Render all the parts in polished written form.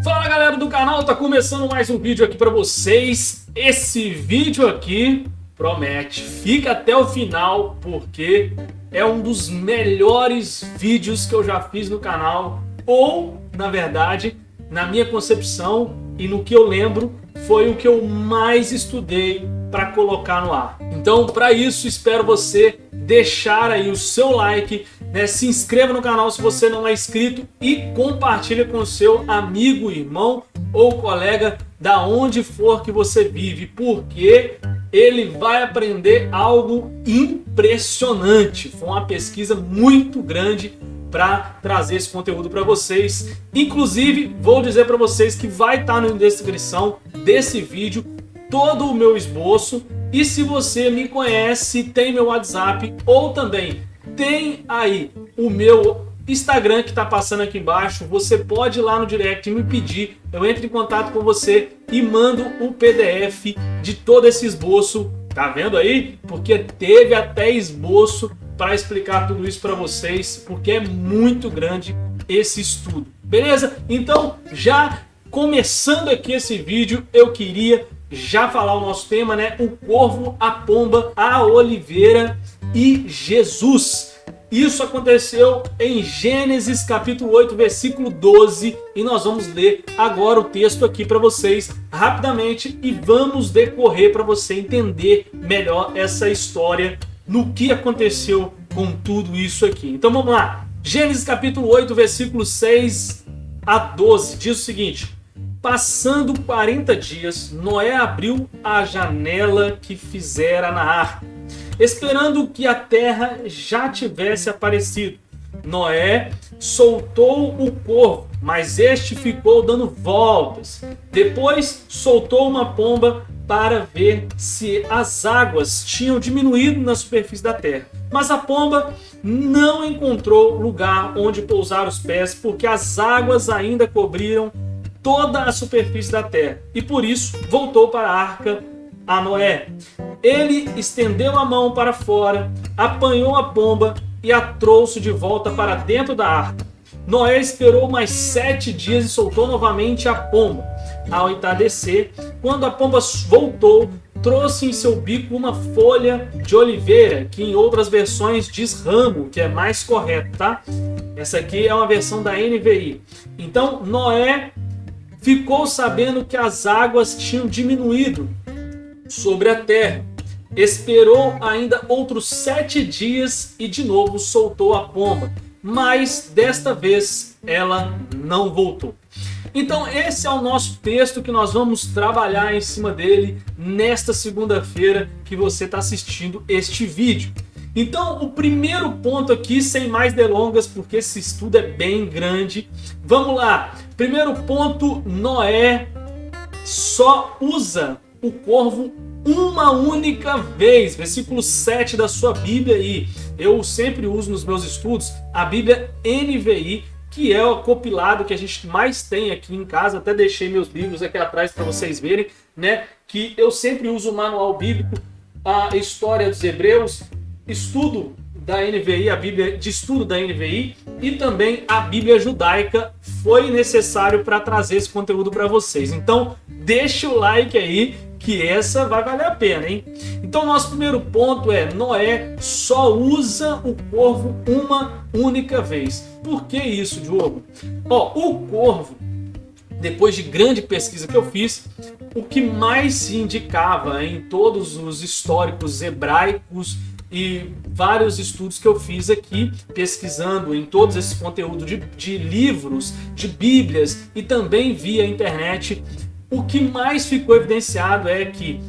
Fala galera do canal, tá começando mais um vídeo aqui pra vocês. Esse vídeo aqui promete, fica até o final porque é um dos melhores vídeos que eu já fiz no canal, ou na verdade, na minha concepção e no que eu lembro, foi o que eu mais estudei para colocar no ar. Então, para isso, espero você deixar aí o seu like, né? Se inscreva no canal se você não é inscrito e compartilha com o seu amigo, irmão ou colega da onde for que você vive, porque ele vai aprender algo impressionante. Foi uma pesquisa muito grande para trazer esse conteúdo para vocês. Inclusive, vou dizer para vocês que vai estar na descrição desse vídeo todo o meu esboço. E se você me conhece, tem meu WhatsApp ou também tem aí o meu Instagram que está passando aqui embaixo, você pode ir lá no direct e me pedir, eu entro em contato com você e mando o PDF de todo esse esboço. Tá vendo aí? Porque teve até esboço para explicar tudo isso para vocês, porque é muito grande esse estudo. Beleza? Então, já começando aqui esse vídeo, eu queria já falar o nosso tema, né? O corvo, a pomba, a oliveira e Jesus. Isso aconteceu em Gênesis capítulo 8, versículo 12, e nós vamos ler agora o texto aqui para vocês rapidamente e vamos decorrer para você entender melhor essa história, no que aconteceu com tudo isso aqui. Então vamos lá. Gênesis capítulo 8, versículo 6 a 12, diz o seguinte: passando 40 dias, Noé abriu a janela que fizera na arca, esperando que a terra já tivesse aparecido. Noé soltou o corvo, mas este ficou dando voltas. Depois soltou uma pomba para ver se as águas tinham diminuído na superfície da terra. Mas a pomba não encontrou lugar onde pousar os pés, porque as águas ainda cobriram toda a superfície da terra. E por isso voltou para a arca a Noé. Ele estendeu a mão para fora, apanhou a pomba e a trouxe de volta para dentro da arca. Noé esperou mais 7 dias e soltou novamente a pomba. Ao entardecer, quando a pomba voltou, trouxe em seu bico uma folha de oliveira, que em outras versões diz ramo, que é mais correto, tá? Essa aqui é uma versão da NVI. Então, Noé ficou sabendo que as águas tinham diminuído sobre a terra. Esperou ainda outros 7 dias e de novo soltou a pomba, mas desta vez ela não voltou. Então esse é o nosso texto que nós vamos trabalhar em cima dele nesta segunda-feira que você está assistindo este vídeo. Então o primeiro ponto aqui, sem mais delongas, porque esse estudo é bem grande, vamos lá. Primeiro ponto, Noé só usa o corvo uma única vez, versículo 7 da sua Bíblia aí. Eu sempre uso nos meus estudos a Bíblia NVI, que é o compilado que a gente mais tem aqui em casa. Até deixei meus livros aqui atrás para vocês verem, né? Que eu sempre uso o manual bíblico, a história dos Hebreus, estudo da NVI, a Bíblia de estudo da NVI e também a Bíblia judaica. Foi necessário para trazer esse conteúdo para vocês. Então deixa o like aí, que essa vai valer a pena, hein? Então nosso primeiro ponto é: Noé só usa o corvo uma única vez. Por que isso, Diogo? O corvo, depois de grande pesquisa que eu fiz, o que mais se indicava em todos os históricos hebraicos e vários estudos que eu fiz aqui, pesquisando em todos esses conteúdos de livros, de bíblias e também via internet, o que mais ficou evidenciado é que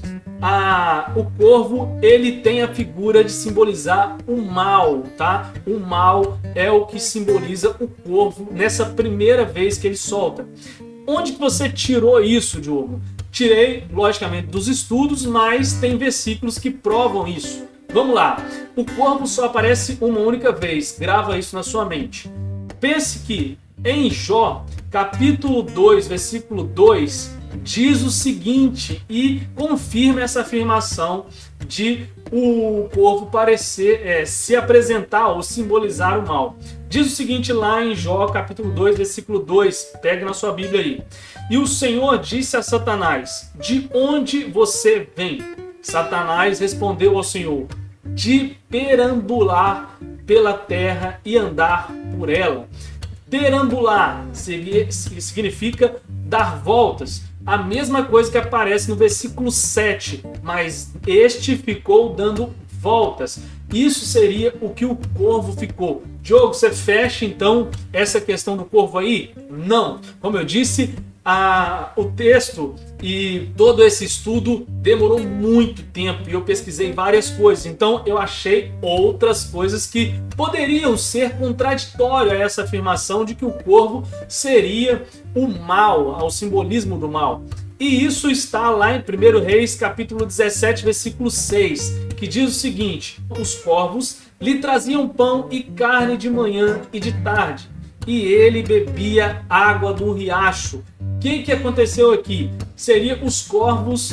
o corvo, ele tem a figura de simbolizar o mal, tá? O mal é o que simboliza o corvo nessa primeira vez que ele solta. Onde que você tirou isso, Diogo? Tirei, logicamente, dos estudos, mas tem versículos que provam isso. Vamos lá. O corvo só aparece uma única vez. Grava isso na sua mente. Pense que em Jó, capítulo 2, versículo 2, diz o seguinte, e confirma essa afirmação de o corvo parecer se apresentar ou simbolizar o mal. Diz o seguinte lá em Jó capítulo 2, versículo 2, pegue na sua Bíblia aí. E o Senhor disse a Satanás: de onde você vem? Satanás respondeu ao Senhor: de perambular pela terra e andar por ela. Perambular significa dar voltas. A mesma coisa que aparece no versículo 7, mas este ficou dando voltas. Isso seria o que o corvo ficou. Diogo, você fecha então essa questão do corvo aí? Não. Como eu disse, o texto e todo esse estudo demorou muito tempo e eu pesquisei várias coisas, então eu achei outras coisas que poderiam ser contraditórias a essa afirmação de que o corvo seria o mal, ao simbolismo do mal. E isso está lá em 1 Reis capítulo 17, versículo 6, que diz o seguinte: os corvos lhe traziam pão e carne de manhã e de tarde, e ele bebia água do riacho. O que aconteceu aqui? Seria os corvos,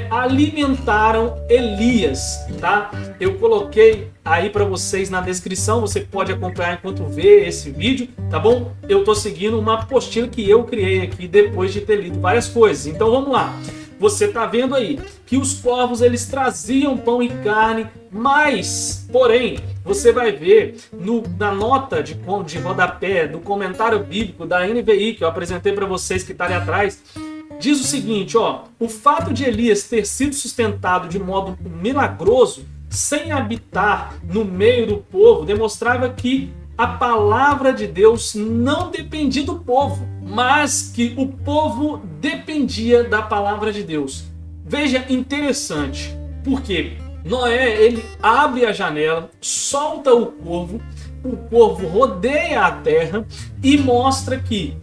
alimentaram Elias, tá? Eu coloquei aí para vocês na descrição, você pode acompanhar enquanto vê esse vídeo, tá bom? Eu tô seguindo uma apostila que eu criei aqui depois de ter lido várias coisas. Então vamos lá. Você tá vendo aí que os corvos eles traziam pão e carne, mas, porém, você vai ver na nota de rodapé do comentário bíblico da NVI que eu apresentei para vocês que está ali atrás, diz o seguinte, o fato de Elias ter sido sustentado de modo milagroso, sem habitar no meio do povo, demonstrava que a palavra de Deus não dependia do povo, mas que o povo dependia da palavra de Deus. Veja, interessante, porque Noé, ele abre a janela, solta o corvo rodeia a terra e mostra que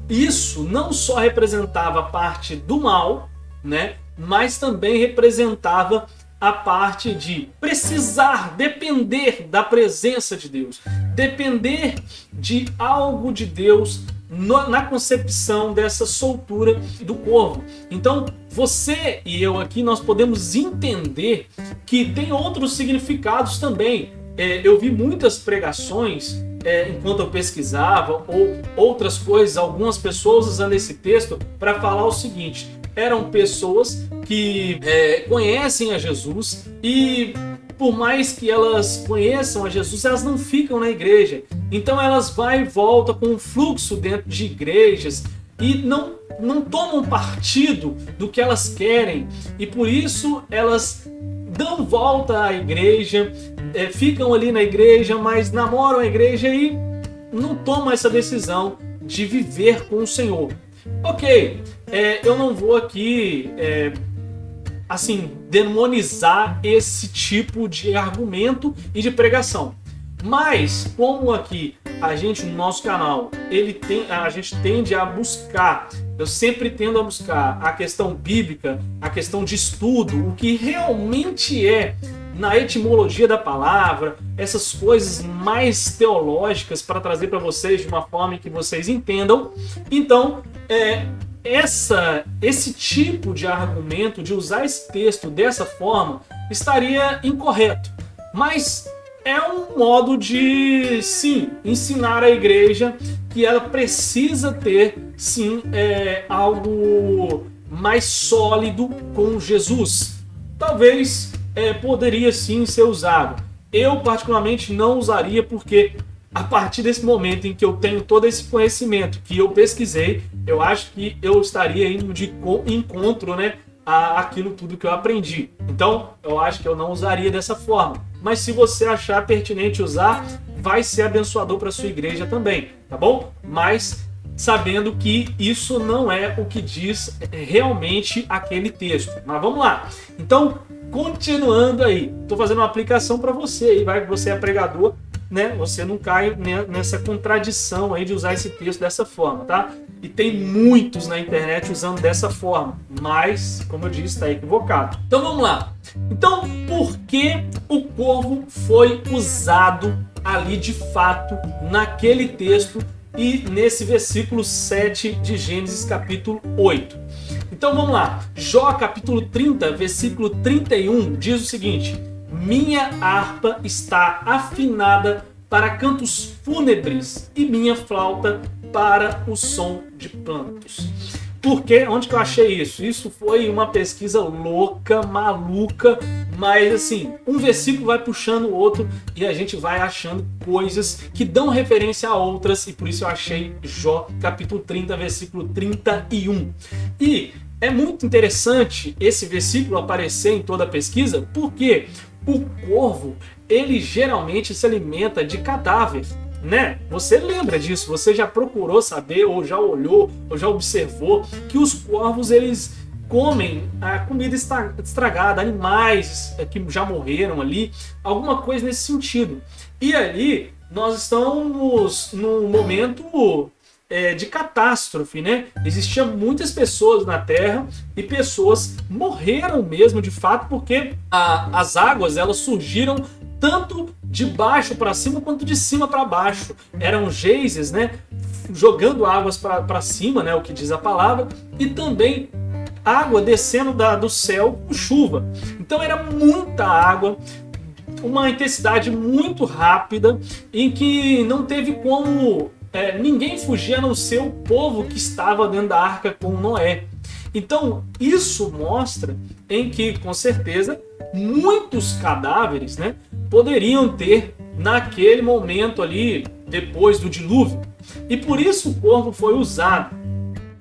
isso não só representava a parte do mal, mas também representava a parte de precisar, depender da presença de Deus, depender de algo de Deus na concepção dessa soltura do corvo. Então, você e eu aqui, nós podemos entender que tem outros significados também. Eu vi muitas pregações enquanto eu pesquisava, ou outras coisas, algumas pessoas usando esse texto para falar o seguinte: eram pessoas que conhecem a Jesus e por mais que elas conheçam a Jesus, elas não ficam na igreja. Então elas vão e voltam com um fluxo dentro de igrejas e não tomam partido do que elas querem. E por isso elas dão volta à igreja, ficam ali na igreja, mas namoram a igreja e não tomam essa decisão de viver com o Senhor. Ok, eu não vou aqui demonizar esse tipo de argumento e de pregação. Mas, como aqui a gente no nosso canal, a gente tende a buscar, eu sempre tendo a buscar a questão bíblica, a questão de estudo, o que realmente é na etimologia da palavra, essas coisas mais teológicas para trazer para vocês de uma forma que vocês entendam. Então, esse tipo de argumento, de usar esse texto dessa forma, estaria incorreto. Mas é um modo de, sim, ensinar a igreja que ela precisa ter, sim, algo mais sólido com Jesus. Talvez poderia, sim, ser usado. Eu, particularmente, não usaria porque a partir desse momento em que eu tenho todo esse conhecimento que eu pesquisei, eu acho que eu estaria indo de encontro, àquilo tudo que eu aprendi. Então, eu acho que eu não usaria dessa forma. Mas se você achar pertinente usar, vai ser abençoador para sua igreja também, tá bom? Mas sabendo que isso não é o que diz realmente aquele texto. Mas vamos lá. Então, continuando aí, estou fazendo uma aplicação para você aí, vai que você é pregador, você não cai nessa contradição aí de usar esse texto dessa forma, tá? E tem muitos na internet usando dessa forma, mas, como eu disse, está equivocado. Então vamos lá. Então, por que o corvo foi usado ali de fato naquele texto e nesse versículo 7 de Gênesis capítulo 8. Então vamos lá, Jó capítulo 30, versículo 31 diz o seguinte: minha harpa está afinada para cantos fúnebres e minha flauta para o som de plantos. Por quê? Onde que eu achei isso? Isso foi uma pesquisa louca, maluca, mas assim, um versículo vai puxando o outro e a gente vai achando coisas que dão referência a outras, e por isso eu achei Jó capítulo 30, versículo 31. E é muito interessante esse versículo aparecer em toda a pesquisa, porque o corvo, ele geralmente se alimenta de cadáver, né? Você lembra disso? Você já procurou saber, ou já olhou, ou já observou que os corvos, eles comem a comida estragada, animais que já morreram ali, alguma coisa nesse sentido. E ali nós estamos num momento de catástrofe, né? Existiam muitas pessoas na Terra e pessoas morreram mesmo de fato, porque as águas, elas surgiram tanto de baixo para cima quanto de cima para baixo. Eram geysers, né? Jogando águas para cima, né? O que diz a palavra, e também água descendo do céu com chuva. Então era muita água, uma intensidade muito rápida, em que não teve como ninguém fugir a não ser o povo que estava dentro da arca com Noé. Então isso mostra em que, com certeza, muitos cadáveres, né, poderiam ter naquele momento ali, depois do dilúvio. E por isso o corvo foi usado.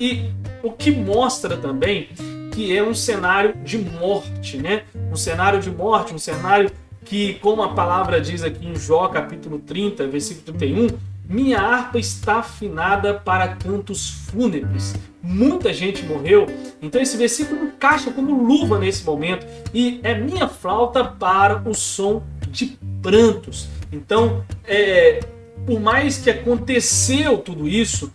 E o que mostra também que é um cenário de morte, né? Um cenário de morte, um cenário que, como a palavra diz aqui em Jó capítulo 30, versículo 31, minha harpa está afinada para cantos fúnebres. Muita gente morreu, então esse versículo encaixa como luva nesse momento. E é minha flauta para o som de prantos. Então, por mais que aconteceu tudo isso,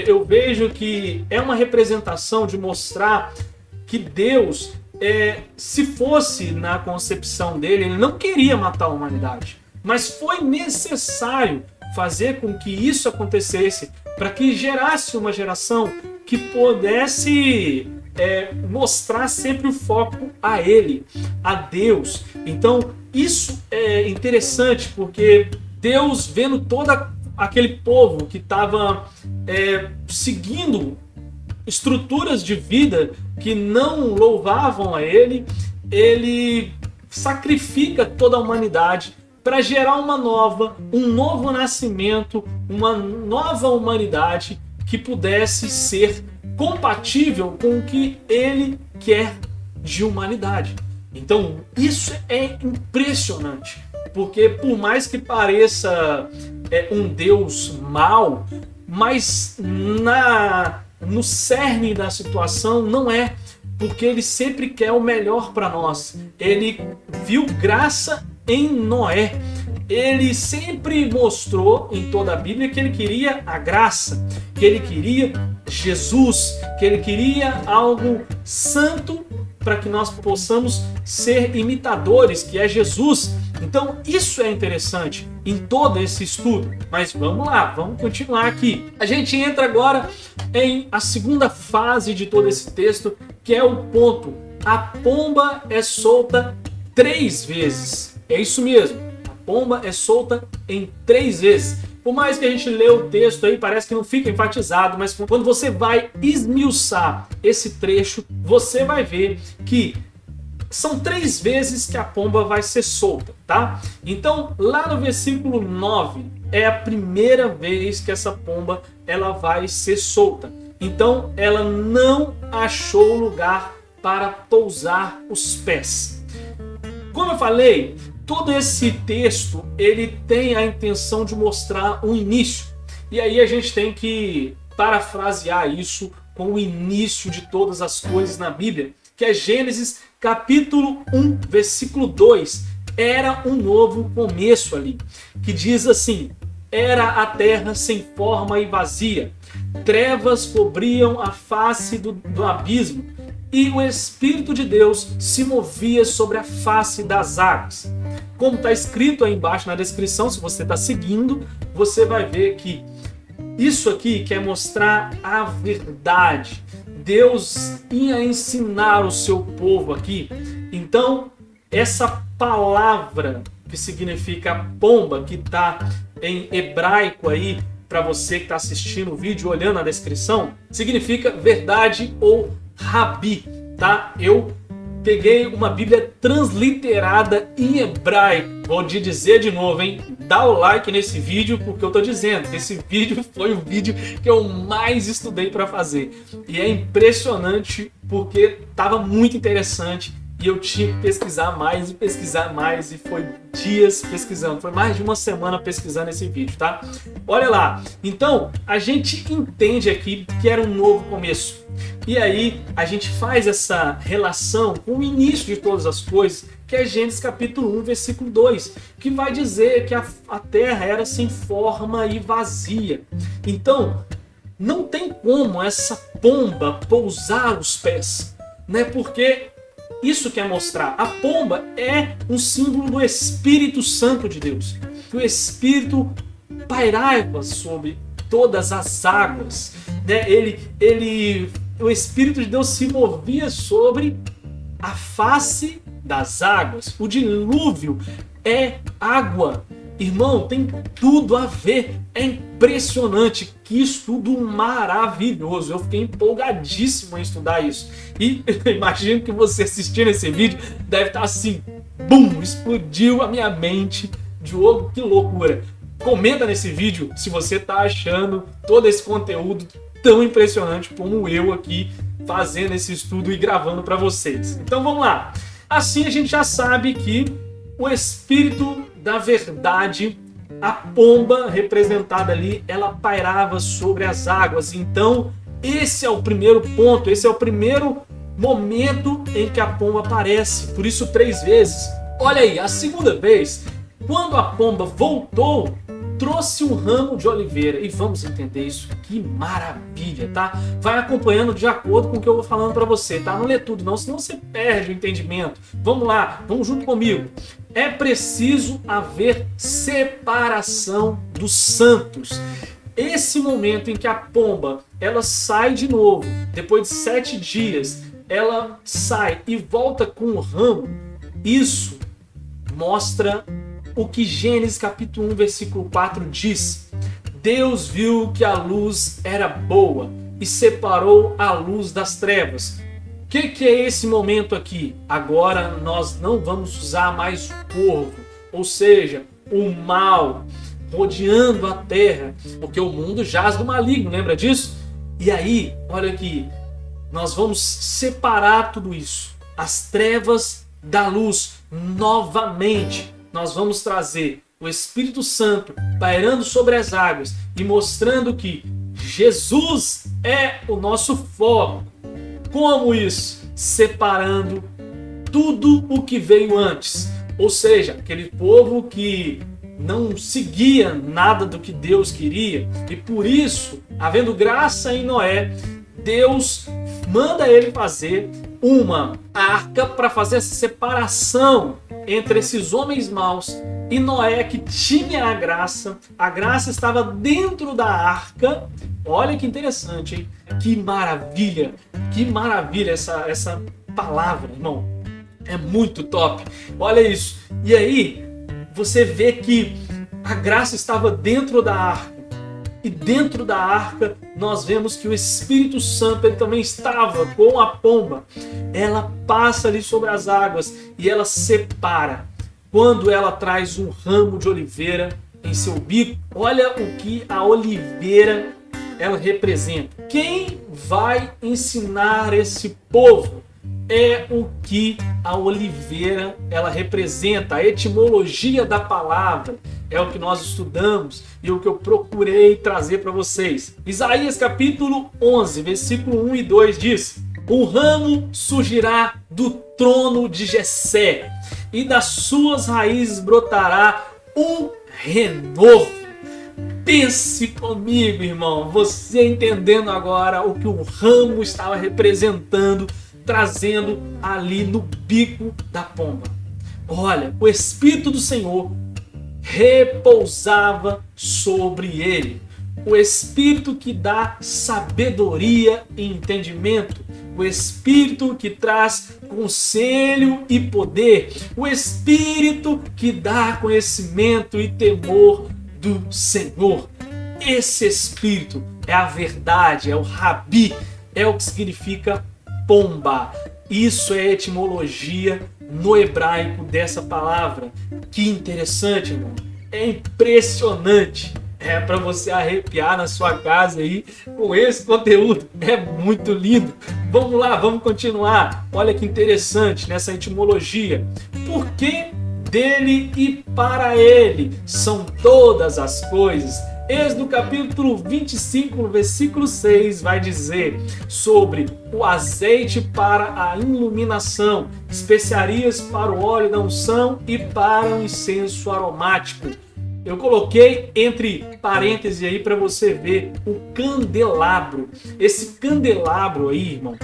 eu vejo que é uma representação de mostrar que Deus, se fosse na concepção dele, ele não queria matar a humanidade, mas foi necessário fazer com que isso acontecesse para que gerasse uma geração que pudesse mostrar sempre o foco a ele, a Deus. Então isso é interessante, porque Deus, vendo todo aquele povo que estava seguindo estruturas de vida que não louvavam a ele, ele sacrifica toda a humanidade para gerar um novo nascimento, uma nova humanidade que pudesse ser compatível com o que ele quer de humanidade. Então isso é impressionante, porque por mais que pareça um Deus mau, mas no cerne da situação não é, porque ele sempre quer o melhor para nós. Ele viu graça em Noé. Ele sempre mostrou em toda a Bíblia que ele queria a graça, que ele queria Jesus, que ele queria algo santo para que nós possamos ser imitadores, que é Jesus. Então isso é interessante em todo esse estudo. Mas vamos lá, vamos continuar aqui. A gente entra agora em a segunda fase de todo esse texto, que é o ponto: a pomba é solta 3 vezes. É isso mesmo, a pomba é solta em 3 vezes. Por mais que a gente lê o texto aí, parece que não fica enfatizado, mas quando você vai esmiuçar esse trecho, você vai ver que são 3 vezes que a pomba vai ser solta, tá? Então, lá no versículo 9, é a primeira vez que essa pomba ela vai ser solta. Então, ela não achou lugar para pousar os pés. Como eu falei, todo esse texto ele tem a intenção de mostrar um início. E aí a gente tem que parafrasear isso com o início de todas as coisas na Bíblia, que é Gênesis capítulo 1, versículo 2. Era um novo começo ali, que diz assim: era a terra sem forma e vazia, trevas cobriam a face do abismo, e o Espírito de Deus se movia sobre a face das águas. Como está escrito aí embaixo na descrição, se você está seguindo, você vai ver que Isso aqui quer mostrar a verdade. Deus ia ensinar o seu povo aqui. Então, essa palavra que significa pomba, que está em hebraico aí, para você que está assistindo o vídeo, olhando a descrição, significa verdade ou rabi, tá? Eu peguei uma Bíblia transliterada em hebraico. Vou te dizer de novo, hein? Dá o like nesse vídeo, porque eu tô dizendo que esse vídeo foi o vídeo que eu mais estudei para fazer. E é impressionante porque tava muito interessante e eu tinha que pesquisar mais e foi dias pesquisando. Foi mais de uma semana pesquisando esse vídeo, tá? Olha lá. Então, a gente entende aqui que era um novo começo. E aí, a gente faz essa relação com o início de todas as coisas, que é Gênesis capítulo 1, versículo 2, que vai dizer que a terra era sem forma e vazia. Então, não tem como essa pomba pousar os pés, né? Porque isso quer mostrar, a pomba é um símbolo do Espírito Santo de Deus, que o Espírito pairava sobre todas as águas, né? O Espírito de Deus se movia sobre a face das águas. O dilúvio é água. Irmão, tem tudo a ver. É impressionante. Que estudo maravilhoso. Eu fiquei empolgadíssimo em estudar isso. E imagino que você assistindo esse vídeo deve estar assim, bum, explodiu a minha mente. Diogo, que loucura. Comenta nesse vídeo se você está achando todo esse conteúdo tão impressionante como eu aqui fazendo esse estudo e gravando para vocês. Então vamos lá. Assim a gente já sabe que o Espírito da Verdade, a pomba representada ali, ela pairava sobre as águas. Então esse é o primeiro ponto, esse é o primeiro momento em que a pomba aparece. Por isso 3 vezes. Olha aí, a segunda vez, quando a pomba voltou, trouxe um ramo de oliveira. E vamos entender isso. Que maravilha, tá? Vai acompanhando de acordo com o que eu vou falando para você, tá? Não lê tudo não, senão você perde o entendimento. Vamos lá, vamos junto comigo. É preciso haver separação dos santos. Esse momento em que a pomba, ela sai de novo, depois de 7 dias, ela sai e volta com o ramo, isso mostra o que Gênesis capítulo 1, versículo 4 diz. Deus viu que a luz era boa e separou a luz das trevas. O que é esse momento aqui? Agora nós não vamos usar mais o corvo, ou seja, o mal rodeando a terra, porque o mundo jaz do maligno, lembra disso? E aí, olha aqui, nós vamos separar tudo isso, as trevas da luz, novamente. Nós vamos trazer o Espírito Santo pairando sobre as águas e mostrando que Jesus é o nosso foco. Como isso? Separando tudo o que veio antes. Ou seja, aquele povo que não seguia nada do que Deus queria. E por isso, havendo graça em Noé, Deus manda ele fazer uma arca para fazer essa separação entre esses homens maus e Noé, que tinha a graça estava dentro da arca. Olha que interessante, hein? Que maravilha essa palavra, irmão. É muito top. Olha isso. E aí, você vê que a graça estava dentro da arca. E dentro da arca, nós vemos que o Espírito Santo ele também estava com a pomba. Ela passa ali sobre as águas e ela separa. Quando ela traz um ramo de oliveira em seu bico, olha o que a oliveira ela representa. Quem vai ensinar esse povo é o que a oliveira ela representa. A etimologia da palavra é o que nós estudamos e o que eu procurei trazer para vocês. Isaías capítulo 11, versículo 1 e 2 diz: o ramo surgirá do trono de Jessé e das suas raízes brotará um renovo. Pense comigo, irmão, você entendendo agora o que o ramo estava representando, trazendo ali no bico da pomba. Olha, o Espírito do Senhor repousava sobre ele. o Espírito que dá sabedoria e entendimento, o Espírito que traz conselho e poder, o Espírito que dá conhecimento e temor do Senhor. Esse Espírito é a verdade, é o Rabi, é o que significa pomba. Isso é a etimologia no hebraico dessa palavra. Que interessante, irmão. É impressionante. É para você arrepiar na sua casa aí com esse conteúdo. É muito lindo. Vamos lá, vamos continuar. Olha que interessante nessa etimologia. Por que dele e para ele são todas as coisas? Êxodo capítulo 25, no versículo 6, vai dizer sobre o azeite para a iluminação, especiarias para o óleo da unção e para o incenso aromático. Eu coloquei entre parênteses aí para você ver o candelabro. Esse candelabro aí, irmão,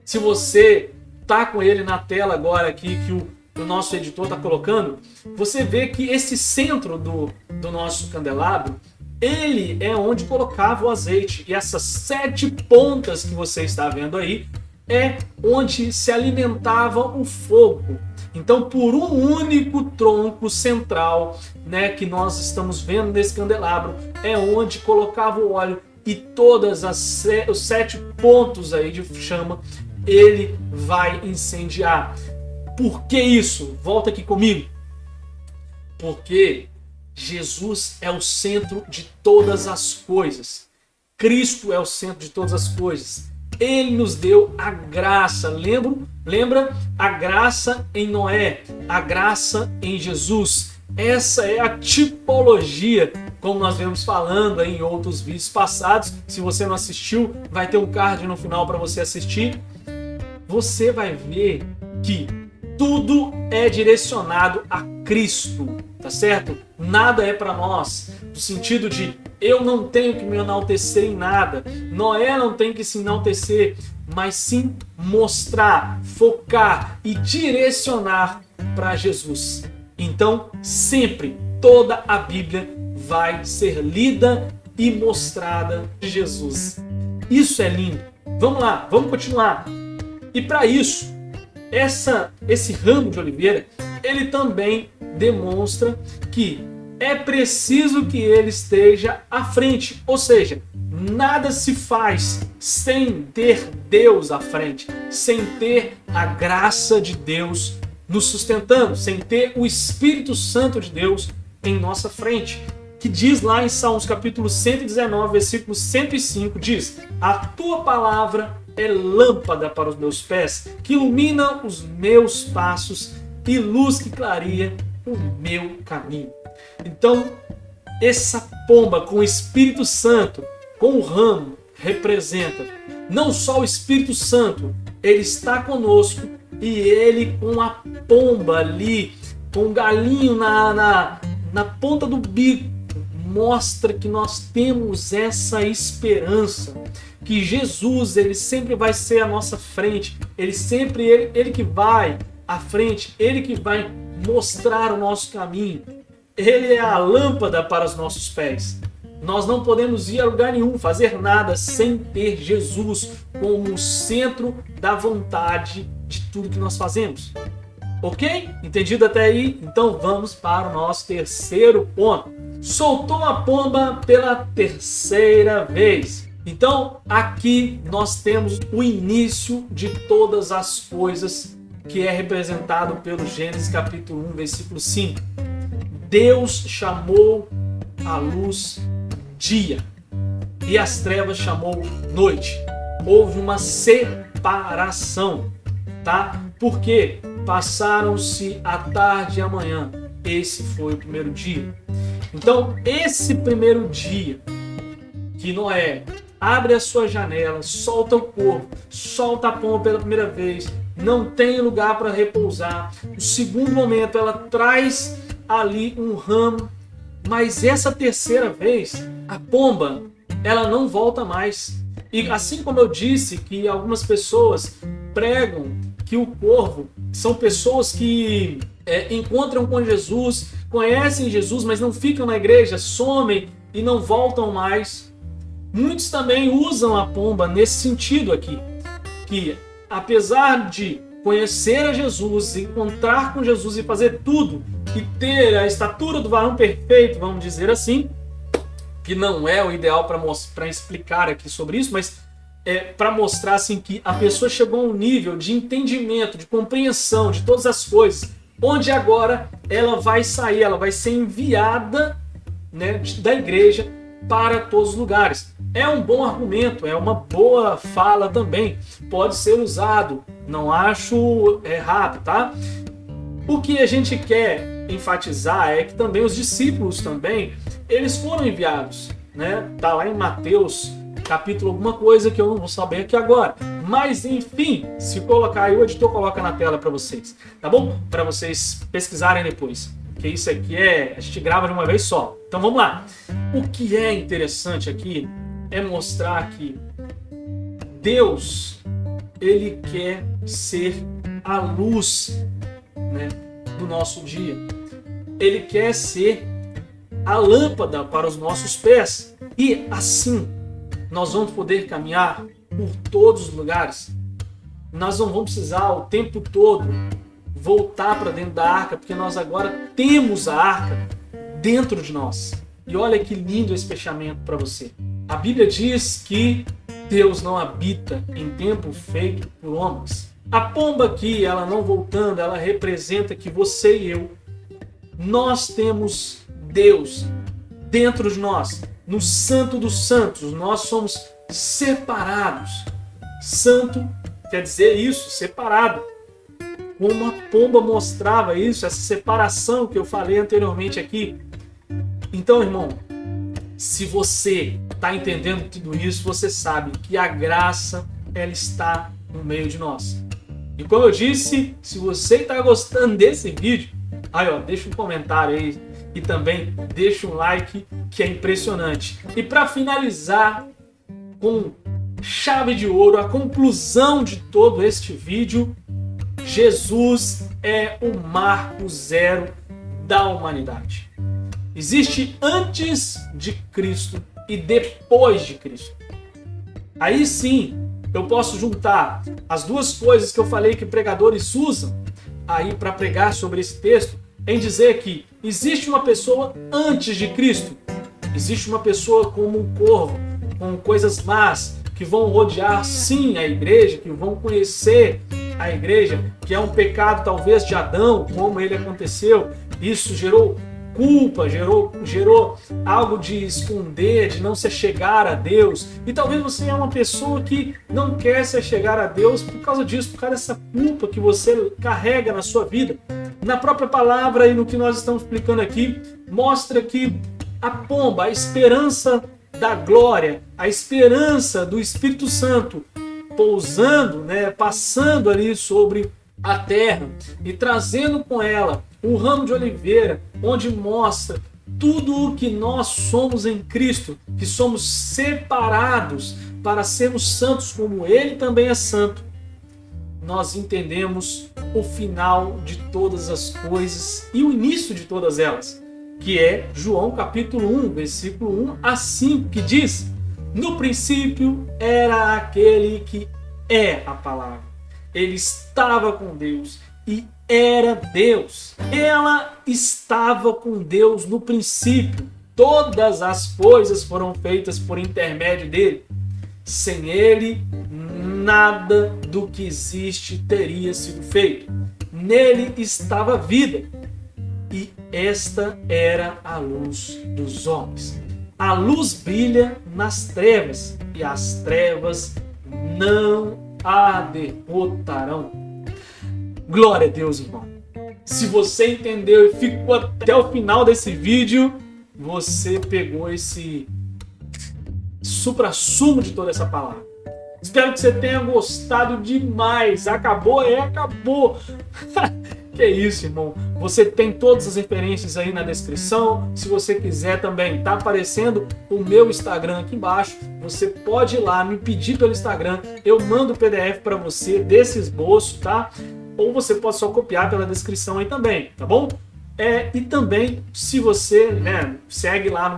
se você tá com ele na tela agora aqui, que o nosso editor está colocando, você vê que esse centro do nosso candelabro, ele é onde colocava o azeite. E essas 7 pontas que você está vendo aí é onde se alimentava o fogo. Então, por um único tronco central, né, que nós estamos vendo nesse candelabro, é onde colocava o óleo, e todas os 7 pontos aí de chama, ele vai incendiar. Por que isso? Volta aqui comigo. Porque Jesus é o centro de todas as coisas. Cristo é o centro de todas as coisas. Ele nos deu a graça. Lembra? A graça em Noé, a graça em Jesus. Essa é a tipologia, como nós vemos falando em outros vídeos passados. Se você não assistiu, vai ter um card no final para você assistir. Você vai ver que tudo é direcionado a Cristo, tá certo? Nada é para nós, no sentido de eu não tenho que me enaltecer em nada, Noé não tem que se enaltecer, mas sim mostrar, focar e direcionar para Jesus. Então, sempre, toda a Bíblia vai ser lida e mostrada de Jesus. Isso é lindo. Vamos lá, vamos continuar. E para isso, esse ramo de oliveira, ele também demonstra que é preciso que ele esteja à frente. Ou seja, nada se faz sem ter Deus à frente, sem ter a graça de Deus nos sustentando, sem ter o Espírito Santo de Deus em nossa frente. Que diz lá em Salmos capítulo 119, versículo 105, diz: a tua palavra é lâmpada para os meus pés, que ilumina os meus passos e luz que clareia o meu caminho. Então, essa pomba com o Espírito Santo, com o ramo, representa não só o Espírito Santo, ele está conosco, e ele com a pomba ali, com o galinho na ponta do bico, mostra que nós temos essa esperança, que Jesus, ele sempre vai ser à nossa frente, ele que vai à frente, ele que vai mostrar o nosso caminho, ele é a lâmpada para os nossos pés. Nós não podemos ir a lugar nenhum, fazer nada sem ter Jesus como o centro da vontade de tudo que nós fazemos. Ok? Entendido até aí? Então vamos para o nosso terceiro ponto. Soltou a pomba pela terceira vez. Então aqui nós temos o início de todas as coisas, que é representado pelo Gênesis capítulo 1, versículo 5. Deus chamou a luz dia e as trevas chamou noite. Houve uma separação, tá? Porque passaram-se a tarde e a manhã. Esse foi o primeiro dia. Então, esse primeiro dia que Noé abre a sua janela, solta o corvo, solta a pomba pela primeira vez, não tem lugar para repousar. No segundo momento, ela traz ali um ramo, mas essa terceira vez, a pomba, ela não volta mais. E assim como eu disse que algumas pessoas pregam que o corvo são pessoas que encontram com Jesus, conhecem Jesus, mas não ficam na igreja, somem e não voltam mais. Muitos também usam a pomba nesse sentido aqui, que apesar de conhecer a Jesus, encontrar com Jesus e fazer tudo, e ter a estatura do varão perfeito, vamos dizer assim, que não é o ideal para explicar aqui sobre isso, mas para mostrar assim, que a pessoa chegou a um nível de entendimento, de compreensão de todas as coisas, onde agora ela vai sair, ela vai ser enviada, né, da igreja para todos os lugares. É um bom argumento, é uma boa fala também, pode ser usado, não acho errado, tá? O que a gente quer enfatizar é que também os discípulos também, eles foram enviados, né? Tá lá em Mateus capítulo alguma coisa que eu não vou saber aqui agora. Mas enfim, se colocar aí, o editor coloca na tela para vocês, tá bom? Para vocês pesquisarem depois. Que isso aqui a gente grava de uma vez só. Então vamos lá. O que é interessante aqui é mostrar que Deus, ele quer ser a luz, né, do nosso dia. Ele quer ser a lâmpada para os nossos pés. E assim, nós vamos poder caminhar por todos os lugares. Nós não vamos precisar o tempo todo voltar para dentro da arca, porque nós agora temos a arca dentro de nós. E olha que lindo esse fechamento para você. A Bíblia diz que Deus não habita em templo feito por homens. A pomba aqui, ela não voltando, ela representa que você e eu, nós temos Deus dentro de nós, no Santo dos Santos. Nós somos separados. Santo quer dizer isso, separado. Como a pomba mostrava isso, essa separação que eu falei anteriormente aqui. Então, irmão, se você está entendendo tudo isso, você sabe que a graça, ela está no meio de nós. E como eu disse, se você está gostando desse vídeo, aí ó, deixa um comentário aí e também deixa um like, que é impressionante. E para finalizar com chave de ouro, a conclusão de todo este vídeo, Jesus é o marco zero da humanidade. Existe antes de Cristo e depois de Cristo. Aí sim, eu posso juntar as duas coisas que eu falei que pregadores usam aí para pregar sobre esse texto, em dizer que existe uma pessoa antes de Cristo, existe uma pessoa como um corvo, com coisas más, que vão rodear sim a igreja, que vão conhecer a igreja, que é um pecado talvez de Adão, como ele aconteceu. Isso gerou culpa, gerou algo de esconder, de não se chegar a Deus. E talvez você é uma pessoa que não quer se chegar a Deus por causa disso, por causa dessa culpa que você carrega na sua vida. Na própria palavra e no que nós estamos explicando aqui, mostra que a pomba, a esperança da glória, a esperança do Espírito Santo pousando, né, passando ali sobre a terra e trazendo com ela o ramo de oliveira, onde mostra tudo o que nós somos em Cristo, que somos separados para sermos santos como Ele também é santo. Nós entendemos o final de todas as coisas e o início de todas elas, que é João capítulo 1, versículo 1 a 5, que diz: no princípio era aquele que é a palavra. Ele estava com Deus e era Deus. Ela estava com Deus no princípio. Todas as coisas foram feitas por intermédio dele. Sem ele, nada do que existe teria sido feito. Nele estava a vida. E esta era a luz dos homens. A luz brilha nas trevas, e as trevas não a derrotarão. Glória a Deus, irmão. Se você entendeu e ficou até o final desse vídeo, você pegou esse suprassumo de toda essa palavra. Espero que você tenha gostado demais. Acabou? Acabou. Que isso, irmão. Você tem todas as referências aí na descrição. Se você quiser também, tá aparecendo o meu Instagram aqui embaixo. Você pode ir lá, me pedir pelo Instagram. Eu mando o PDF para você desse esboço, tá? Ou você pode só copiar pela descrição aí também, tá bom? E também, se você segue lá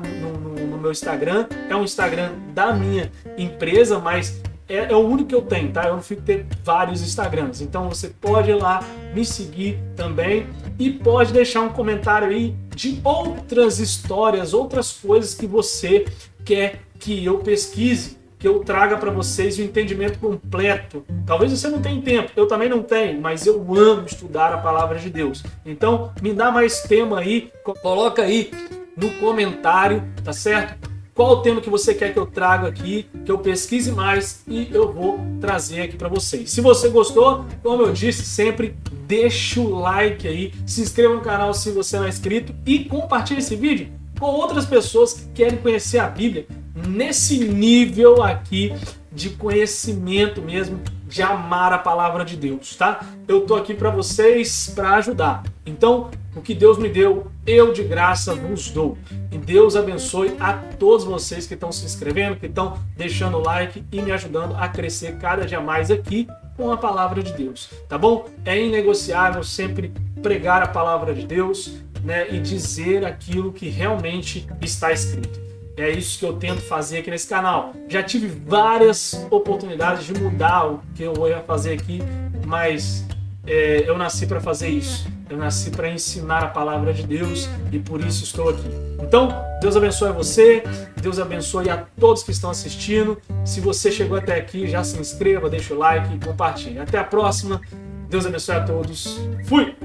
no meu Instagram, é um Instagram da minha empresa, mas é o único que eu tenho, tá? Eu não fico tendo vários Instagrams. Então você pode ir lá me seguir também e pode deixar um comentário aí de outras histórias, outras coisas que você quer que eu pesquise, que eu traga para vocês o entendimento completo. Talvez você não tenha tempo, eu também não tenho, mas eu amo estudar a palavra de Deus. Então me dá mais tema aí, coloca aí no comentário, tá certo? Qual o tema que você quer que eu traga aqui, que eu pesquise mais e eu vou trazer aqui para vocês. Se você gostou, como eu disse sempre, deixa o like aí, se inscreva no canal se você não é inscrito e compartilhe esse vídeo com outras pessoas que querem conhecer a Bíblia nesse nível aqui de conhecimento mesmo, de amar a palavra de Deus, tá? Eu tô aqui para vocês, para ajudar. Então, o que Deus me deu, eu de graça vos dou. E Deus abençoe a todos vocês que estão se inscrevendo, que estão deixando o like e me ajudando a crescer cada dia mais aqui com a palavra de Deus, tá bom? É inegociável sempre pregar a palavra de Deus, né, e dizer aquilo que realmente está escrito. É isso que eu tento fazer aqui nesse canal. Já tive várias oportunidades de mudar o que eu vou fazer aqui, mas eu nasci para fazer isso. Eu nasci para ensinar a palavra de Deus e por isso estou aqui. Então, Deus abençoe você, Deus abençoe a todos que estão assistindo. Se você chegou até aqui, já se inscreva, deixa o like e compartilhe. Até a próxima. Deus abençoe a todos. Fui!